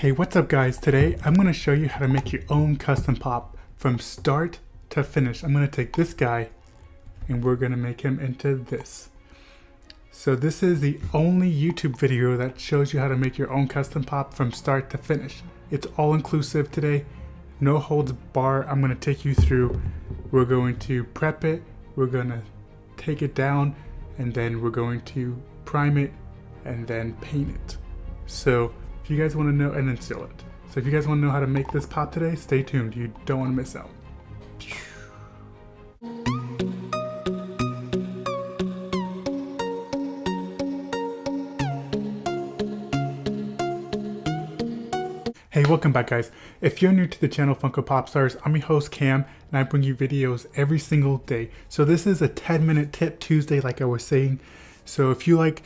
Hey, what's up guys? Today I'm going to show you how to make your own custom pop from start to finish. I'm going to take this guy and we're going to make him into this. So this is the only YouTube video that shows you how to make your own custom pop from start to finish. It's all inclusive today, no holds bar. I'm going to take you through. We're going to prep it, we're going to take it down, and then we're going to prime it and then paint it. So if you guys want to know, and then seal it. So if you guys want to know how to make this pop today, stay tuned. You don't want to miss out. Hey, welcome back guys. If you're new to the channel Funko Pop Stars, I'm your host Cam, and I bring you videos every single day. So this is a 10-minute tip Tuesday, like I was saying. So if you like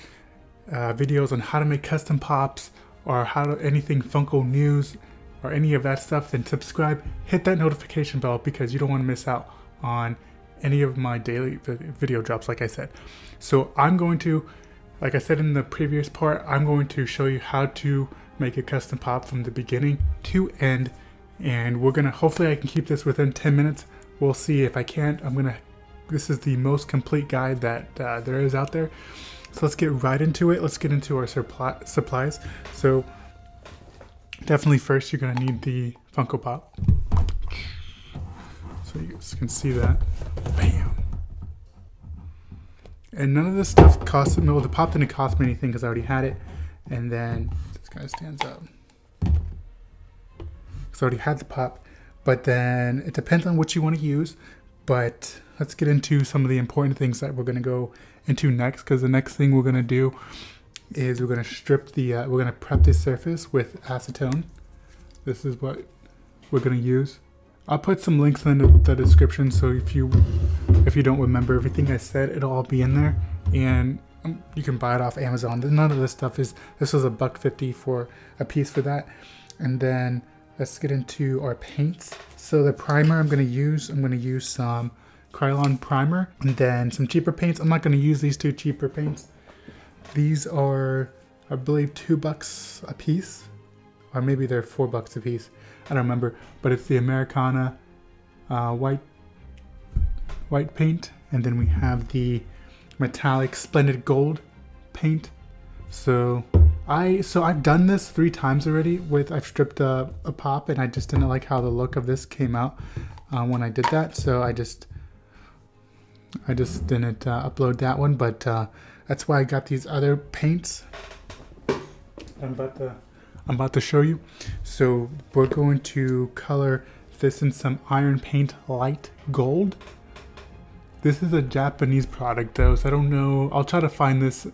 videos on how to make custom pops, or how to anything Funko news or any of that stuff, then subscribe, hit that notification bell because you don't want to miss out on any of my daily video drops, like I said. So I'm going to, like I said in the previous part, I'm going to show you how to make a custom pop from the beginning to end, and we're gonna, hopefully I can keep this within 10 minutes. We'll see. If I can't, this is the most complete guide that there is out there. So let's get right into it. Let's get into our supplies. So definitely first you're gonna need the Funko Pop. So you guys can see that. Bam. And none of this stuff cost me, well, the pop didn't cost me anything because I already had it. And then this guy stands up. So I already had the pop, but then it depends on what you want to use. But let's get into some of the important things that we're gonna go into next, because the next thing we're going to do is we're going to strip the we're going to prep this surface with acetone. This is what we're going to use. I'll put some links in the description, so if you don't remember everything I said, it'll all be in there, and you can buy it off Amazon. None of this stuff is, this was $1.50 for a piece for that. And then let's get into our paints. So the primer I'm going to use some krylon primer, and then some cheaper paints. I'm not going to use these two cheaper paints. These are, I believe, $2 a piece, or maybe they're $4 a piece. I don't remember, but it's the Americana white paint, and then we have the metallic splendid gold paint. So I've done this 3 times already. I've stripped a pop, and I just didn't like how the look of this came out when I did that. So I just didn't upload that one, but that's why I got these other paints I'm about to show you. So we're going to color this in some iron paint light gold. This is a Japanese product though, so I don't know. I'll try to find this,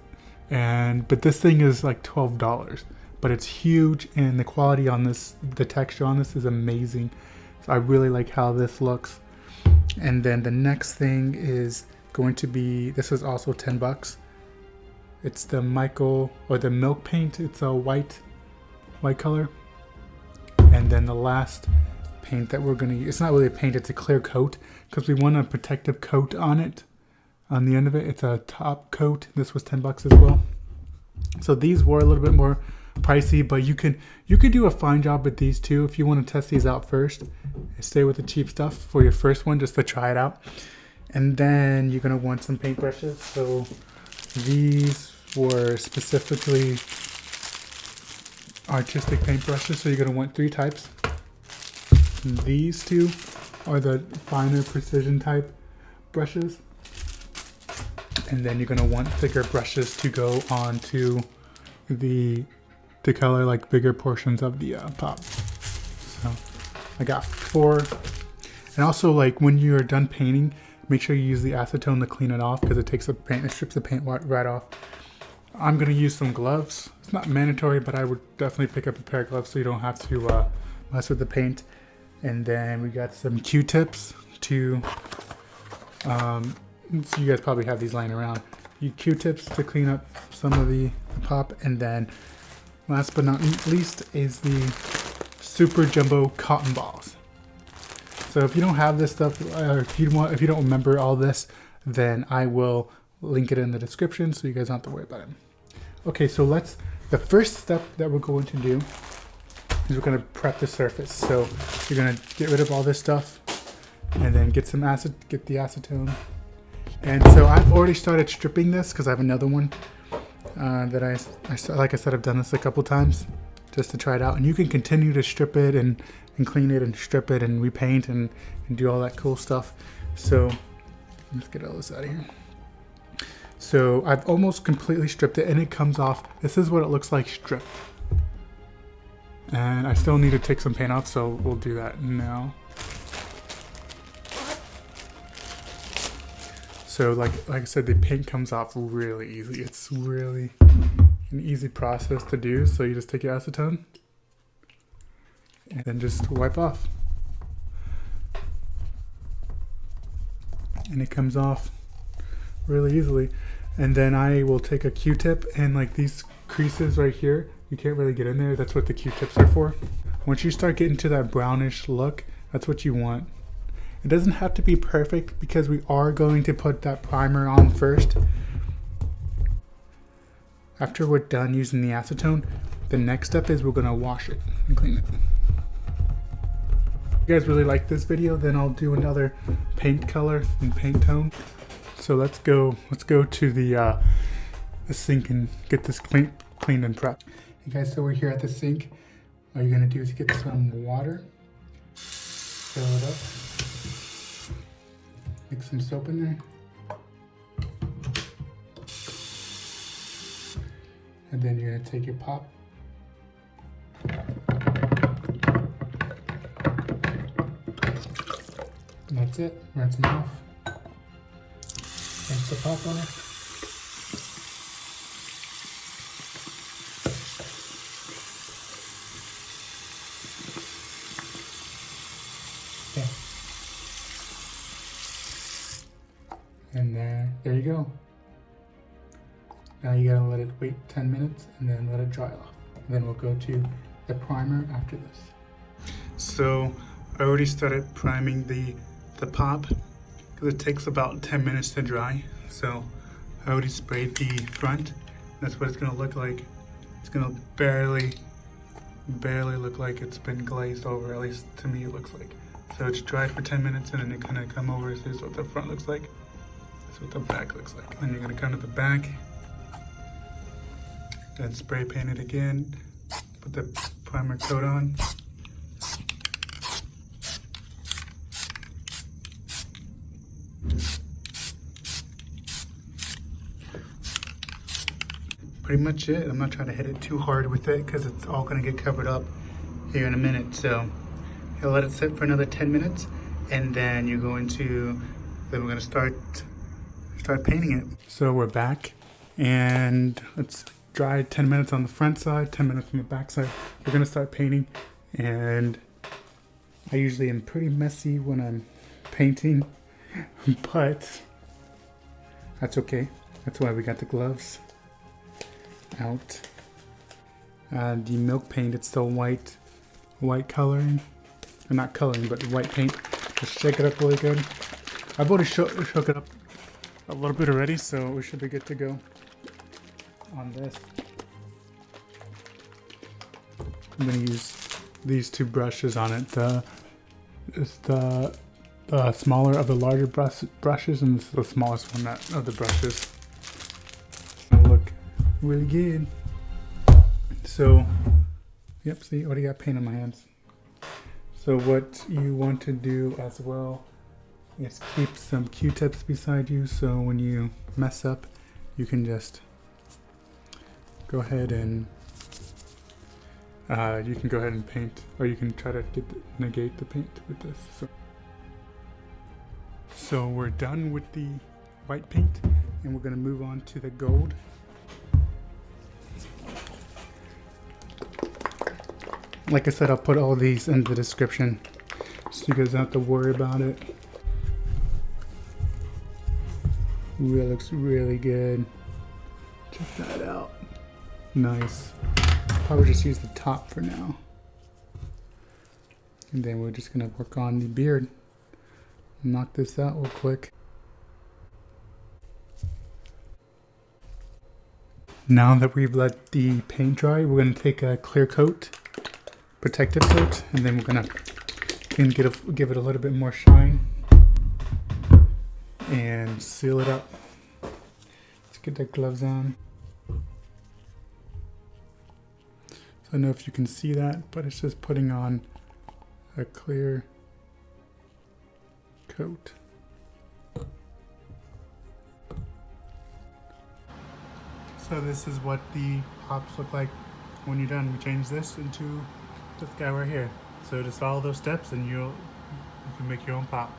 but this thing is like $12, but it's huge, and the quality on this, the texture on this is amazing. So I really like how this looks. And then the next thing is going to be, this is also $10. It's the the milk paint. It's a white color. And then the last paint that we're going to use, it's not really a paint, it's a clear coat, because we want a protective coat on it. On the end of it, it's a top coat. This was $10 as well. So these were a little bit more pricey, but you could do a fine job with these too if you want to test these out first. Stay with the cheap stuff for your first one, just to try it out. And then you're going to want some paintbrushes. So these were specifically artistic paintbrushes, so you're going to want 3 types. And these 2 are the finer precision type brushes, and then you're going to want thicker brushes to go onto to color like bigger portions of the pop. So I got 4. And also, like, when you're done painting, make sure you use the acetone to clean it off, because it strips the paint right off. I'm gonna use some gloves. It's not mandatory, but I would definitely pick up a pair of gloves so you don't have to mess with the paint. And then we got some Q-tips to so you guys probably have these lying around. Q-tips to clean up some of the pop. And then last but not least is the super jumbo cotton balls. So if you don't have this stuff, or if you don't remember all this, then I will link it in the description so you guys don't have to worry about it. Okay, so the first step that we're going to do is we're gonna prep the surface. So you're gonna get rid of all this stuff and then get the acetone. And so I've already started stripping this because I have another one that like I said, I've done this a couple times just to try it out. And you can continue to strip it and clean it and strip it and repaint and do all that cool stuff. So let's get all this out of here. So I've almost completely stripped it and it comes off. This is what it looks like stripped. And I still need to take some paint off, so we'll do that now. So like I said, the paint comes off really easy. It's really an easy process to do. So you just take your acetone and then just wipe off. And it comes off really easily. And then I will take a Q-tip and like these creases right here, you can't really get in there. That's what the Q-tips are for. Once you start getting to that brownish look, that's what you want. It doesn't have to be perfect because we are going to put that primer on first. After we're done using the acetone, the next step is we're gonna wash it and clean it. If you guys really like this video, then I'll do another paint color and paint tone. So let's go to the sink and get this cleaned and prepped. Hey guys, so we're here at the sink. All you're gonna do is get some water, fill it up. Mix some soap in there. And then you're gonna take your pop. And that's it, rinse them off. Rinse the pop off. And there you go. Now you gotta let it wait 10 minutes and then let it dry off. And then we'll go to the primer after this. So I already started priming the pop because it takes about 10 minutes to dry. So I already sprayed the front. That's what it's gonna look like. It's gonna barely look like it's been glazed over, at least to me it looks like. So it's dry for 10 minutes and then it kinda come over. So here's what the front looks like. That's what the back looks like. And then you're gonna come to the back, then spray paint it again, put the primer coat on. Pretty much it. I'm not trying to hit it too hard with it because it's all gonna get covered up here in a minute. So you'll let it sit for another 10 minutes and then you're going to, then we're gonna start painting it. So we're back and it's dry 10 minutes on the front side, 10 minutes on the back side. We're gonna start painting and I usually am pretty messy when I'm painting, but that's okay. That's why we got the gloves out. The milk paint, it's still white coloring, or not coloring, but white paint. Just shake it up really good. I've already shook it up a little bit already, so we should be good to go on this. I'm gonna use these two brushes on it. It's the smaller of the larger brushes, and this is the smallest one of the brushes. It'll look really good. So, yep, see, already got paint on my hands. So what you want to do as well is keep some Q-tips beside you, so when you mess up, you can just go ahead and paint, or you can try to negate the paint with this. So we're done with the white paint, and we're gonna move on to the gold. Like I said, I'll put all these in the description so you guys don't have to worry about it. Ooh, that looks really good. Check that out. Nice. Probably just use the top for now. And then we're just gonna work on the beard. Knock this out real quick. Now that we've let the paint dry, we're gonna take a clear coat protective coat, and then we're gonna give it a little bit more shine and seal it up. Let's get the gloves on. I don't know if you can see that, but it's just putting on a clear coat. So this is what the pops look like when you're done. We change this into this guy right here. So just follow those steps and you can make your own pop.